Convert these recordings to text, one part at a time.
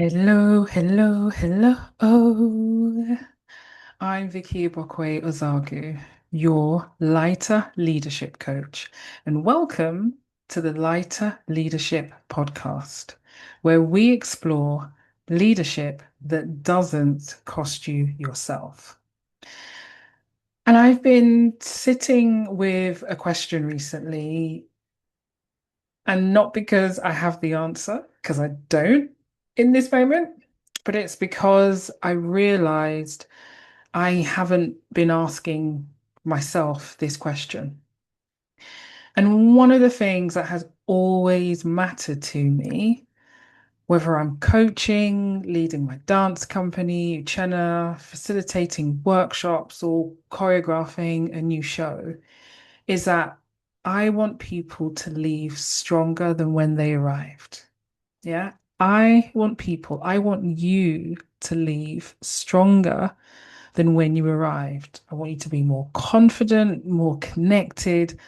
Hello, hello, hello. I'm Vicky Igbokwe-Ozoagu, your Lighter Leadership Coach, and welcome to the Lighter Leadership Podcast, where we explore leadership that doesn't cost you yourself. And I've been sitting with a question recently, and not because I have the answer, because I don't in this moment, but it's because I realized I haven't been asking myself this question. And one of the things that has always mattered to me, whether I'm coaching, leading my dance company, Uchenna, facilitating workshops, or choreographing a new show, is that I want people to leave stronger than when they arrived. Yeah. I want you to leave stronger than when you arrived. I want you to be more confident, more connected,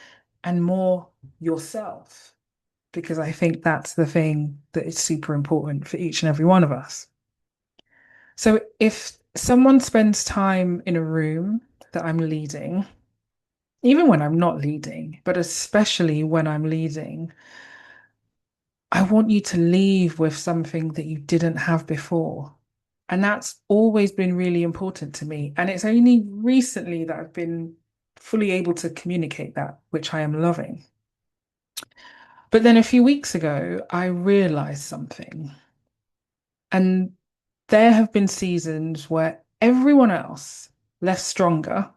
and more yourself, because I think that's the thing that is super important for each and every one of us. So if someone spends time in a room that I'm leading, even when I'm not leading, but especially when I'm leading, I want you to leave with something that you didn't have before. And that's always been really important to me. And it's only recently that I've been fully able to communicate that, which I am loving. But then a few weeks ago, I realized something. And there have been seasons where everyone else left stronger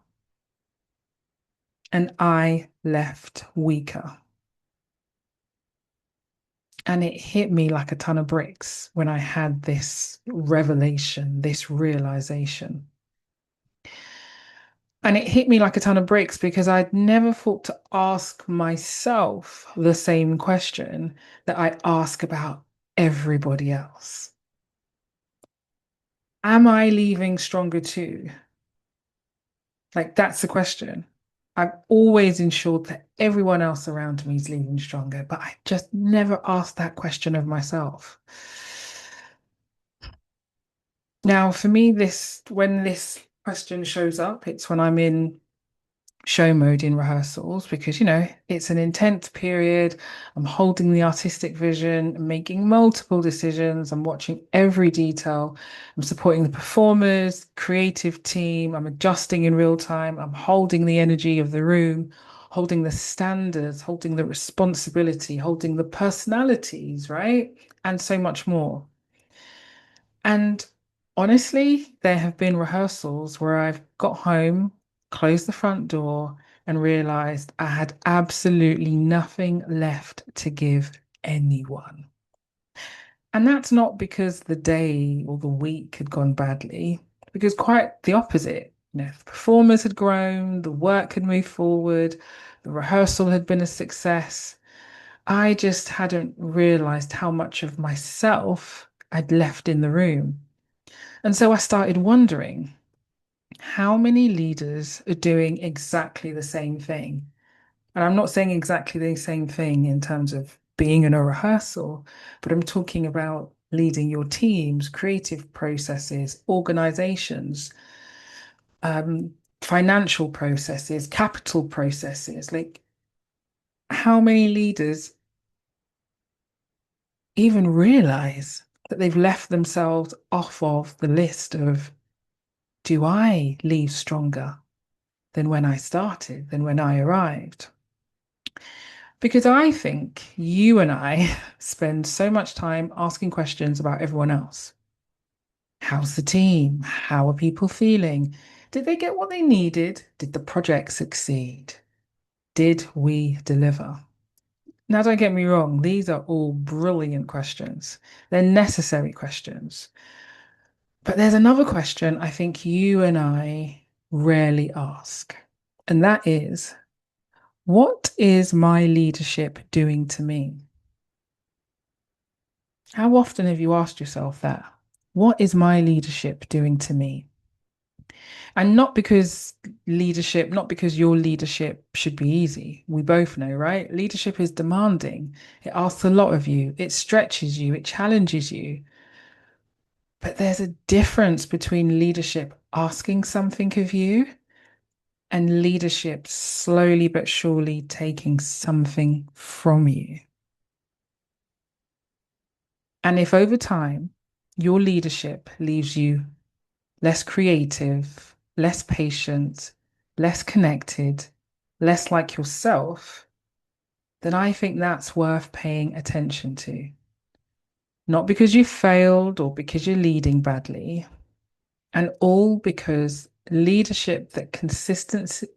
and I left weaker. And it hit me like a ton of bricks when I had this revelation, this realization. And it hit me like a ton of bricks because I'd never thought to ask myself the same question that I ask about everybody else. Am I leaving stronger too? Like, that's the question. I've always ensured that everyone else around me is leaving stronger, but I just never asked that question of myself. Now, for me, when this question shows up, it's when I'm in show mode in rehearsals because, it's an intense period. I'm holding the artistic vision, I'm making multiple decisions, I'm watching every detail, I'm supporting the performers, creative team, I'm adjusting in real time, I'm holding the energy of the room, holding the standards, holding the responsibility, holding the personalities, right? And so much more. And honestly, there have been rehearsals where I've got home, closed the front door, and realized I had absolutely nothing left to give anyone. And that's not because the day or the week had gone badly, because quite the opposite. The performers had grown, the work had moved forward, the rehearsal had been a success. I just hadn't realized how much of myself I'd left in the room. And so I started wondering how many leaders are doing exactly the same thing. And I'm not saying exactly the same thing in terms of being in a rehearsal, but I'm talking about leading your teams, creative processes, organizations, um, financial processes, capital processes. Like, how many leaders even realize that they've left themselves off of the list of, do I leave stronger than when I started, than when I arrived? Because I think you and I spend so much time asking questions about everyone else. How's the team? How are people feeling? Did they get what they needed? Did the project succeed? Did we deliver? Now, don't get me wrong, these are all brilliant questions. They're necessary questions. But there's another question I think you and I rarely ask, and that is, what is my leadership doing to me? How often have you asked yourself that? What is my leadership doing to me? And not because your leadership should be easy. We both know, right? Leadership is demanding. It asks a lot of you. It stretches you. It challenges you. But there's a difference between leadership asking something of you and leadership slowly but surely taking something from you. And if over time your leadership leaves you less creative, less patient, less connected, less like yourself, then I think that's worth paying attention to. Not because you failed or because you're leading badly, and all because leadership that consistently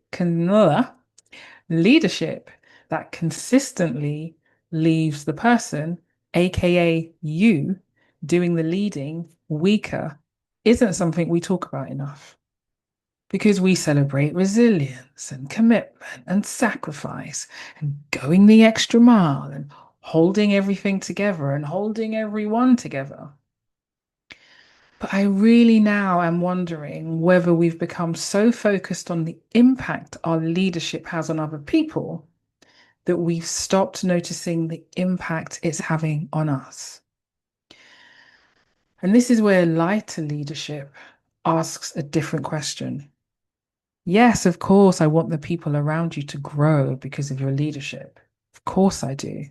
leaves the person, aka you, doing the leading weaker, isn't something we talk about enough. Because we celebrate resilience and commitment and sacrifice and going the extra mile and holding everything together and holding everyone together. But I really now am wondering whether we've become so focused on the impact our leadership has on other people that we've stopped noticing the impact it's having on us. And this is where lighter leadership asks a different question. Yes, of course, I want the people around you to grow because of your leadership. Of course, I do.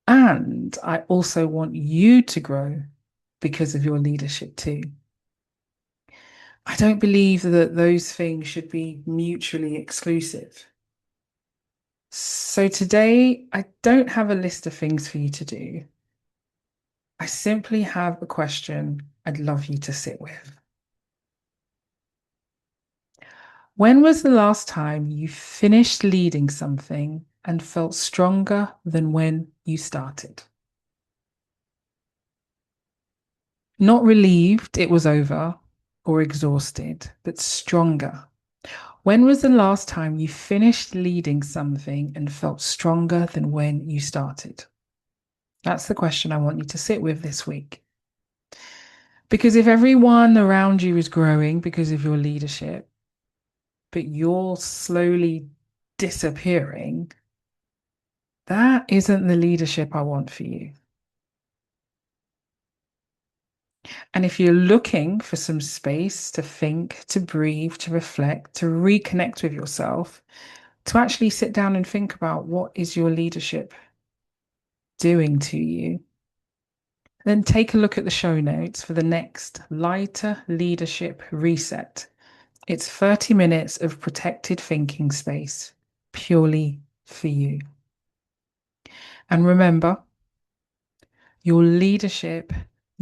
And I also want you to grow because of your leadership too. I don't believe that those things should be mutually exclusive. So today, I don't have a list of things for you to do. I simply have a question I'd love you to sit with. When was the last time you finished leading something and felt stronger than when you started? Not relieved it was over or exhausted, but stronger. When was the last time you finished leading something and felt stronger than when you started? That's the question I want you to sit with this week. Because if everyone around you is growing because of your leadership, but you're slowly disappearing, that isn't the leadership I want for you. And if you're looking for some space to think, to breathe, to reflect, to reconnect with yourself, to actually sit down and think about what is your leadership doing to you, then take a look at the show notes for the next lighter leadership reset. It's 30 minutes of protected thinking space purely for you. And remember, your leadership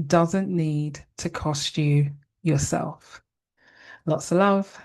doesn't need to cost you yourself. Lots of love.